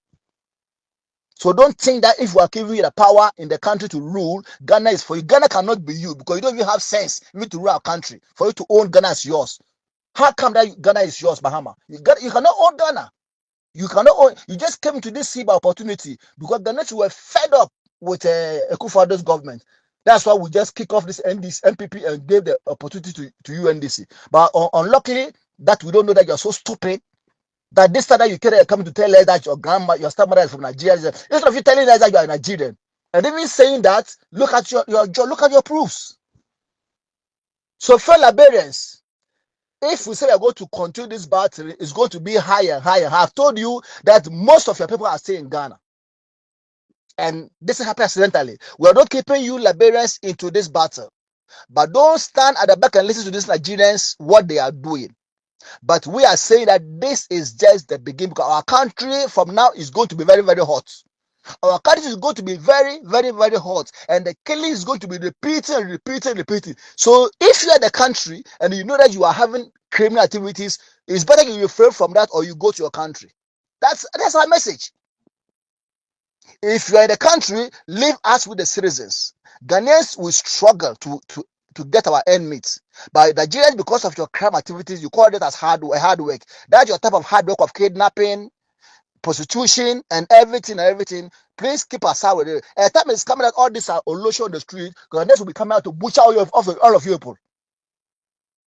So don't think that if we are giving you the power in the country to rule, Ghana is for you. Ghana cannot be you because you don't even have sense even to rule our country. For you to own Ghana as yours. How come that Ghana is yours, Bahama? You cannot own Ghana. You cannot own. You just came to this SIBA opportunity because Ghanaians were fed up with Akufo-Addo's government. That's why we just kick off this MPP and gave the opportunity to UNDC. But unluckily, that we don't know that you're so stupid that this time that you come to tell us that your grandma, your stepmother is from Nigeria. Instead of you telling us that you are Nigerian, and even saying that, look at your proofs. So, fellow Liberians, if we say we are going to continue this battle, it's going to be higher and higher. I've told you that most of your people are still in Ghana. And this happened accidentally. We are not keeping you Liberians into this battle. But don't stand at the back and listen to these Nigerians, what they are doing. But we are saying that this is just the beginning because our country from now is going to be very, very hot. Our country is going to be very, very, very hot. And the killing is going to be repeating. So if you are the country and you know that you are having criminal activities, it's better you refrain from that or you go to your country. That's our message. If you are in the country, leave us with the citizens. Ghanaians will struggle to get our end meet. But Nigerians, because of your crime activities, you call it as hard work. That's your type of hard work of kidnapping, prostitution, and everything. Please keep aside with it. A time is coming that all these are Olosho on the street. Ghanaians will be coming out to butcher all of you people.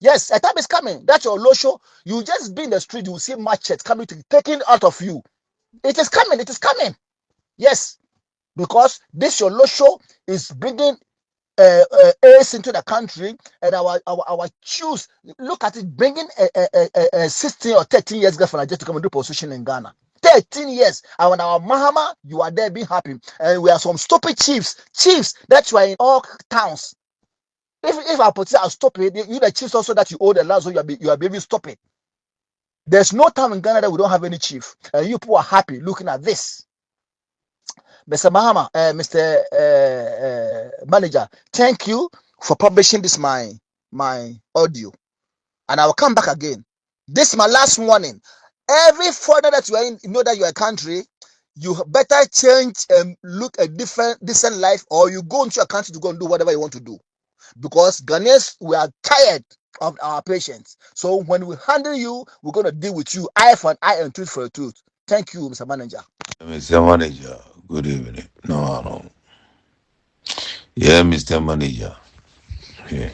Yes, a time is coming. That's your Olosho. You just be in the street, you will see machetes coming to taking out of you. It is coming. Yes, because this your Olosho is bringing ace into the country, and our choose look at it, bringing a 16 or 13 years girl from Nigeria to come and do position in Ghana. 13 years, and when our Mahama, you are there being happy, and we are some stupid chiefs that you are in all towns. If our politicians are stupid, you the chiefs also that you owe the land, so you are being stupid. There's no town in Ghana that we don't have any chief, and you people are happy looking at this. Mr. Mahama, Mr. Manager, thank you for publishing this my audio, and I will come back again. This is my last warning. Every further that you are in, you know that you are a country, you better change and look a decent life, or you go into a country to go and do whatever you want to do. Because Ghanaians, we are tired of our patience. So when we handle you, we're going to deal with you eye for an eye and tooth for a tooth. Thank you, Mr. Manager. Mr. Manager, good evening. No. Yeah, Mr. Manager. Yeah.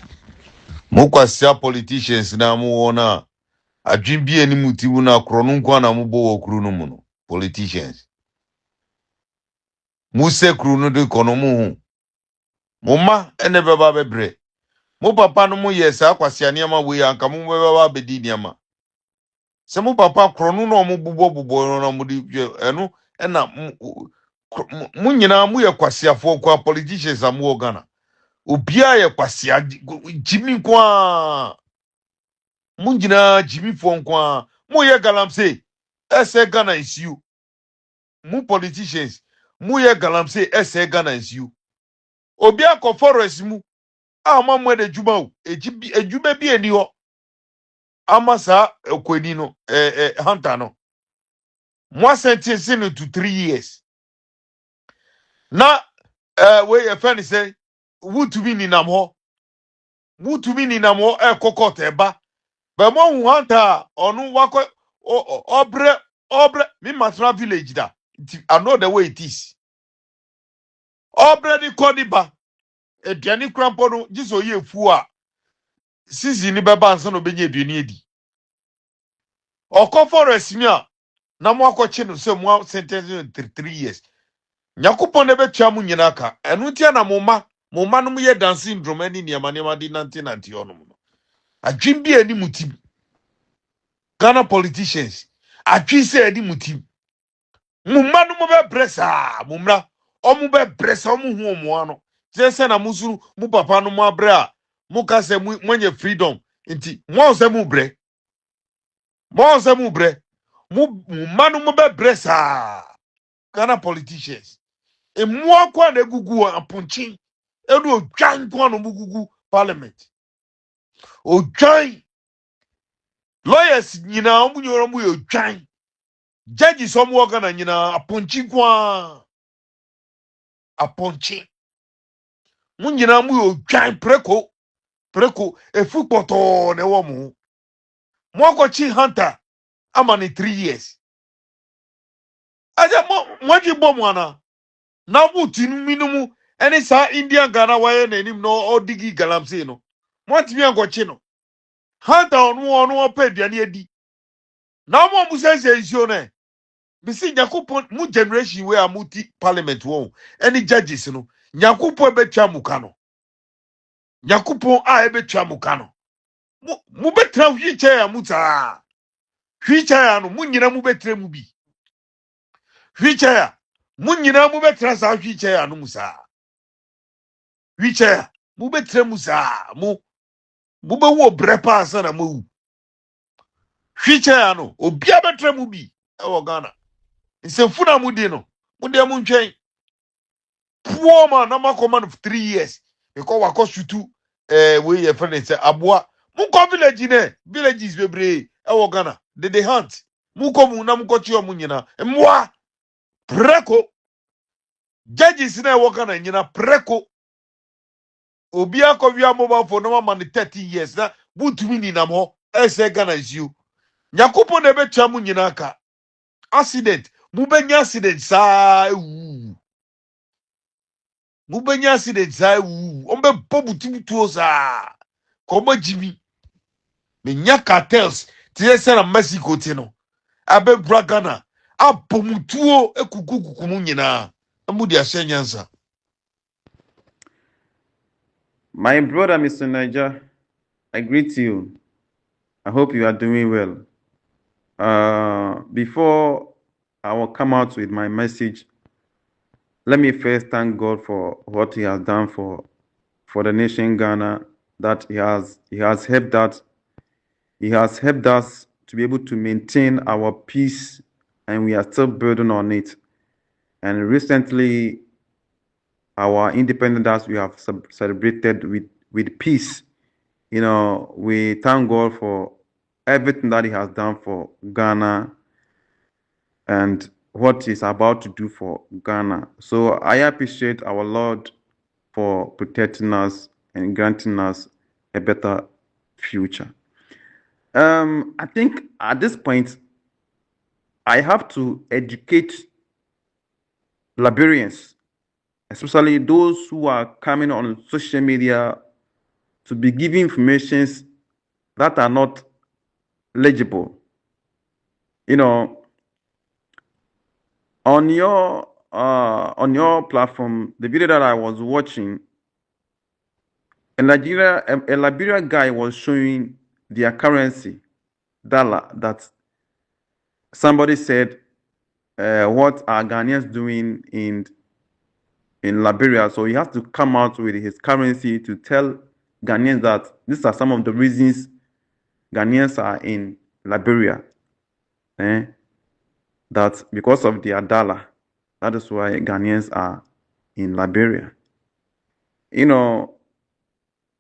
Mukwasia politicians na muona adwimbi ani mutiwu na krono nkwa na mubo wo kru no mu no. Politicians. Muse kru no de kono mu hu. Muma ene beba bebre. Mu papa no mu yesa akwasia niama we anka mu beba bedi niama. Se mu papa krono no mu bubo no mu di eno ena mu nyina mu ye kwasiafo kwa politicians amu ogana. Obia ye kwasia Jimmy kwa munjina Jimmy fo kwa mu ye galamse ese Ghana is you. Mu politicians mu ye galamse ese Ghana is you. Obia ko forest mu ama mu de djuma o ejuma bi eni ho amasa ekwani no hunter no mo sentence no to 3 years na we ye fan say wutumi ni nam ho kokot eba be mo hu hunter onu wako obre mi matra village da I know the way it is obre ni kodiba eduani krampo no jiso ye fu a sisi ni beba ansa no benye eduani edi forest mi a na mo akọchi no se mo sentence 3 years nyakopon ne betwa mu nyina aka enu tia na mo ma no mo ye dancing syndrome ani niam di nanti ono no adwimbi ani mutim Ghana politicians adwi se ani mutim mumma no mo be bresa mumra omo be bresa omo hu omo ano se na musuru mu papa no mo abre a mu ka se monye freedom nti mo se mu bre mumma no mo be bresa Ghana politicians emu akwa na gugu aponchin enu odwan kwa no mugugu parliament odwan lawyers nyina omunyoro mu odwan judges omu ogana nyina aponchi kwa aponchi mu nyina mu odwan preko efu poto ne wo mu chi hunter amani 3 years aja mo ji bom ana na butinu minumu eni sa Indian Ghana waye na enim no odigi galamsey no mo timi angochi no hunter onu opeduane edi na mo musense isio ne bisi nyakopon mu generation we amuti parliament won eni judges no nyakopon betwa muka no nyakopon a ebetwa muka no mu betra wheelchair amuta wheelchair no mu nyina mu betra mu bi wheelchair mu nyina mu betra sa wheelchair no musa wheelchair mu betra musa mu be wo brepa asa na mu wheelchair no obi abetra mu bi e wo Ghana nsemfu na mu di no mu de mu ntwen poor man na makoma of 3 years because wakoshutu we your friend say aboa mu ko villages bebre e wo Ghana they hunt mu ko mu na mu ko chi omu nyina mwa preko judges na e wo Ghana nyina preko obi akọwia mobile phone no man 30 years na butumi ni nam ho ese Ghana is you nyakopo na betwa mu nyina aka accident mu benya accident saa ewu mu benya accident saa ewu ombe pobutubutuo saa ko majimi me nya cartels tie se na Mexico ti no abe bra Ghana abomutuo ekukukuku mu nyina amu di ashenyansa. My brother, Mr. Niger, I greet you. I hope you are doing well. Before I will come out with my message, let me first thank God for what He has done for the nation Ghana. That He has helped us. He has helped us to be able to maintain our peace, and we are still building on it. And recently, our independence we have celebrated with peace. You know, we thank God for everything that He has done for Ghana and what He's about to do for Ghana. So I appreciate our Lord for protecting us and granting us a better future. I think at this point, I have to educate Liberians, especially those who are coming on social media to be giving informations that are not legible. You know, on your platform, the video that I was watching, a Liberian guy was showing their currency, dollar, that somebody said, what are Ghanaians doing in Liberia? So he has to come out with his currency to tell Ghanaians that these are some of the reasons Ghanaians are in Liberia. That because of their dollar, that is why Ghanaians are in Liberia. You know,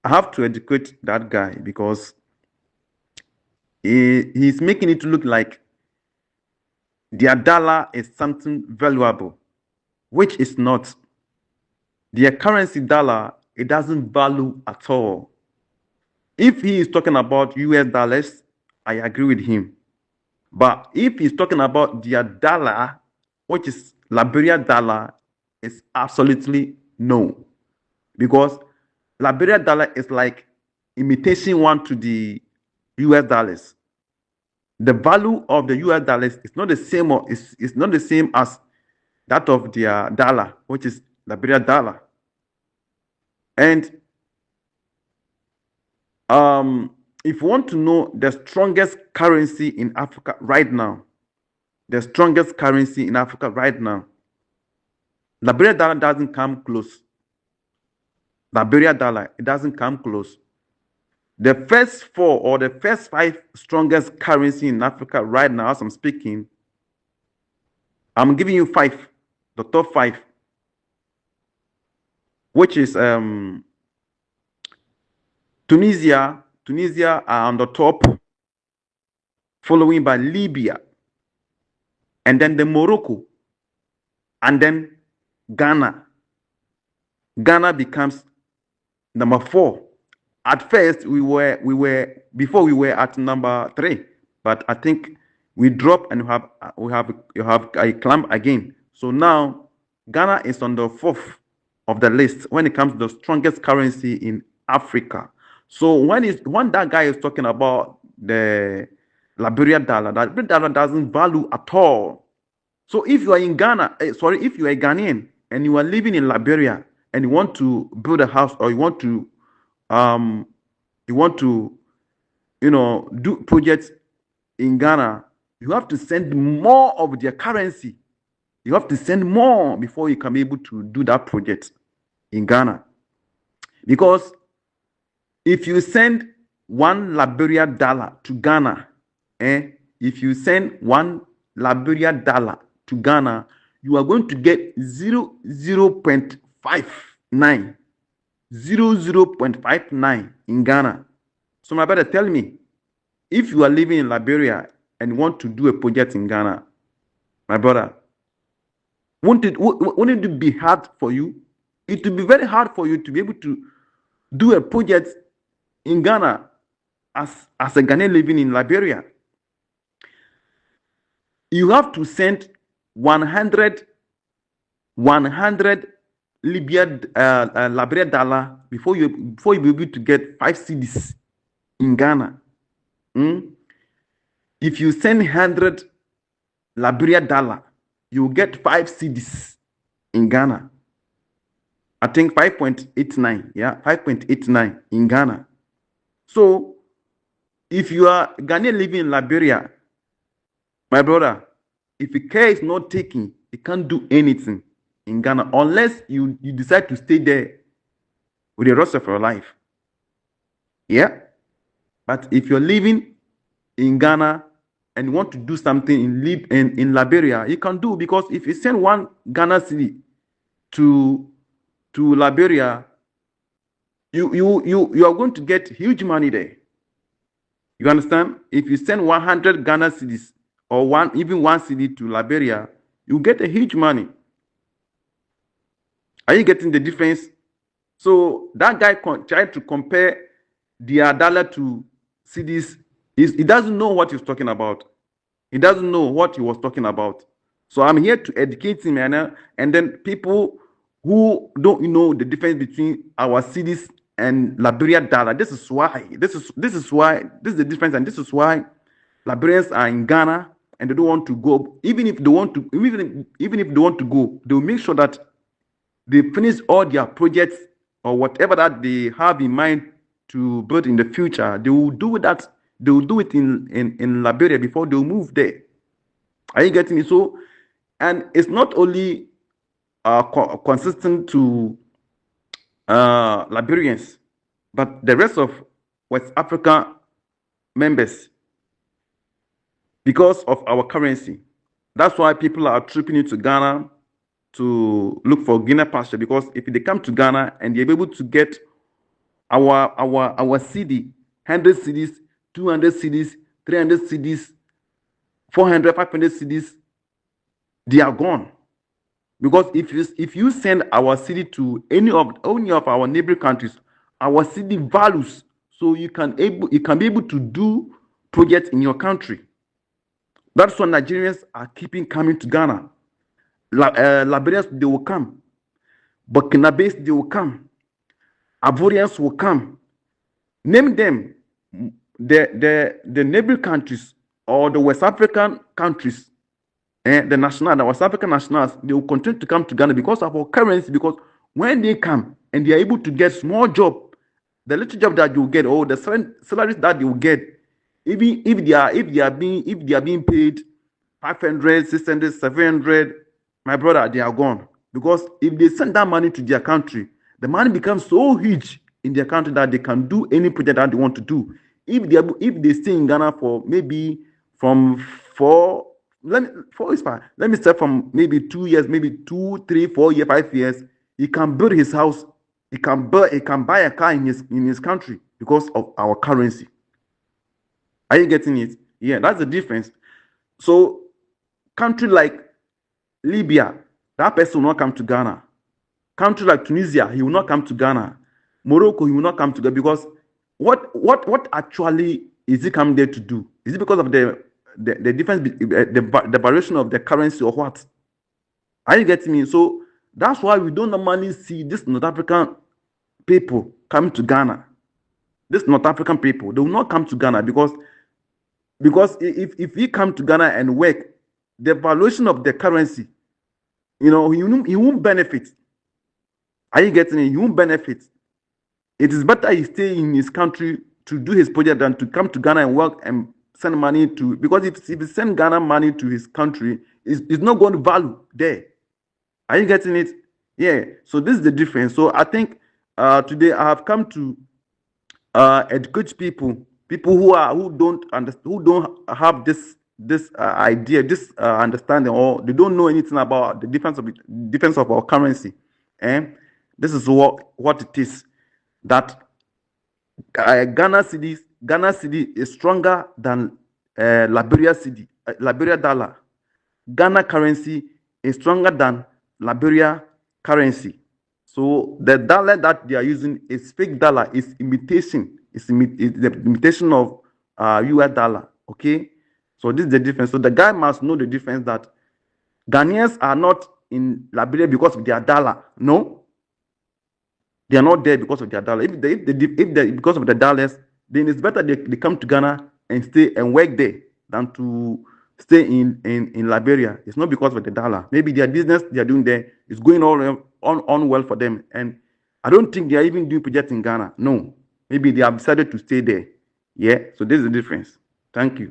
I have to educate that guy because he's making it look like their dollar is something valuable, which is not. Their currency dollar, it doesn't value at all. If he is talking about US dollars, I agree with him. But if he's talking about their dollar, which is Liberia dollar, it's absolutely no. Because Liberia dollar is like imitation one to the US dollars. The value of the US dollars is not the same, or it's not the same as that of their dollar, which is Liberia dollar. And if you want to know the strongest currency in Africa right now, Liberia dollar doesn't come close. Liberia dollar, it doesn't come close. The first 4 or the first 5 strongest currency in Africa right now, as I'm speaking, I'm giving you 5, the top 5. which is Tunisia. Tunisia are on the top, following by Libya, and then the Morocco, and then Ghana. Ghana becomes number 4. At first, we were at number 3, but I think we dropped and we have a climb again. So now Ghana is on the 4th of the list when it comes to the strongest currency in Africa. So when that guy is talking about the Liberian dollar, that dollar doesn't value at all. So if you are in Ghana, if you are a Ghanaian and you are living in Liberia and you want to build a house, or you want to do projects in Ghana, you have to send more of their currency. You have to send more before you can be able to do that project in Ghana. Because if you send one Liberian dollar to Ghana, if you send one Liberian dollar to Ghana, you are going to get 0.59 in Ghana. So my brother, tell me, if you are living in Liberia and want to do a project in Ghana, my brother, wouldn't it be hard for you? It will be very hard for you to be able to do a project in Ghana as a Ghanaian living in Liberia. You have to send 100 Liberian dollar before you be able to get 5 cedis in Ghana. If you send 100 Liberian dollar, you get 5 cedis in Ghana. I think 5.89, 5.89 in Ghana. So if you are Ghanaian living in Liberia, my brother, if your care is not taken, you can't do anything in Ghana unless you decide to stay there with the rest of your life. Yeah? But if you're living in Ghana and you want to do something in Liberia, you can do, because if you send 1 Ghana cedi to Liberia, you are going to get huge money there. You understand? If you send 100 Ghana cedis or even 1 cedi to Liberia, you get a huge money. Are you getting the difference? So that guy tried to compare their dollar to cedis. He doesn't know what he's talking about. He doesn't know what he was talking about. So I'm here to educate him, and then people who don't know the difference between our cedis and Liberian dollar. This is the difference, and this is why Liberians are in Ghana and they don't want to go. Even if they want to go, they will make sure that they finish all their projects or whatever that they have in mind to build in the future. They will do that. They will do it in Liberia before they will move there. Are you getting me? So, and it's not only consistent to Liberians, but the rest of West Africa members, because of our currency. That's why people are trooping into Ghana to look for greener pasture, because if they come to Ghana and they're able to get our cedi, 100 cedis, 200 cedis, 300 cedis, 400, 500 cedis, they are gone. Because if you send our cedi to any of our neighboring countries, our cedi values, so you can be able to do projects in your country. That's why Nigerians are keeping coming to Ghana. Liberians, they will come. Burkinabes, they will come. Ivorians will come. Name them. The neighboring countries or the West African countries, the West African nationals, they will continue to come to Ghana because of our currency. Because when they come and they are able to get small job, the little job that you get, or the salaries that they will get, even if they are being paid 500, 600, 700, my brother, they are gone. Because if they send that money to their country, the money becomes so huge in their country that they can do any project that they want to do. If they stay in Ghana for maybe from 4, let me start from maybe 2 years, maybe 2, 3, 4 years, 5 years, he can build his house he can buy a car in his country because of our currency. Are you getting it? Yeah, that's the difference. So, country like Libya, that person will not come to Ghana. Country like Tunisia, he will not come to Ghana. Morocco, he will not come to Ghana because what actually is he coming there to do? Is it because of the difference, the variation of the currency or what? Are you getting me? So that's why we don't normally see this North African people coming to Ghana. This North African people, they will not come to Ghana because if he come to Ghana and work, the valuation of the currency, he won't benefit. Are you getting it? He won't benefit. It is better he stay in his country to do his project than to come to Ghana and work and send money to, because if he send Ghana money to his country, it's not going to value there. Are you getting it? Yeah. So this is the difference. So I think today I have come to educate people who don't have this idea, this understanding, or they don't know anything about the difference of our currency. And this is what it is, that Ghana cedi is stronger than Liberia dollar. Ghana currency is stronger than Liberia currency. So the dollar that they are using is fake dollar, is imitation. It's the imitation of US dollar. Okay, so this is the difference. So the guy must know the difference, that Ghanaians are not in Liberia because of their dollar. No, they are not there because of their dollar. If they because of the dollars, then it's better they come to Ghana and stay and work there than to stay in Liberia. It's not because of the dollar. Maybe their business they are doing there is going on well for them, and I don't think they are even doing projects in Ghana. No, maybe they have decided to stay there. Yeah, so this is the difference. Thank you.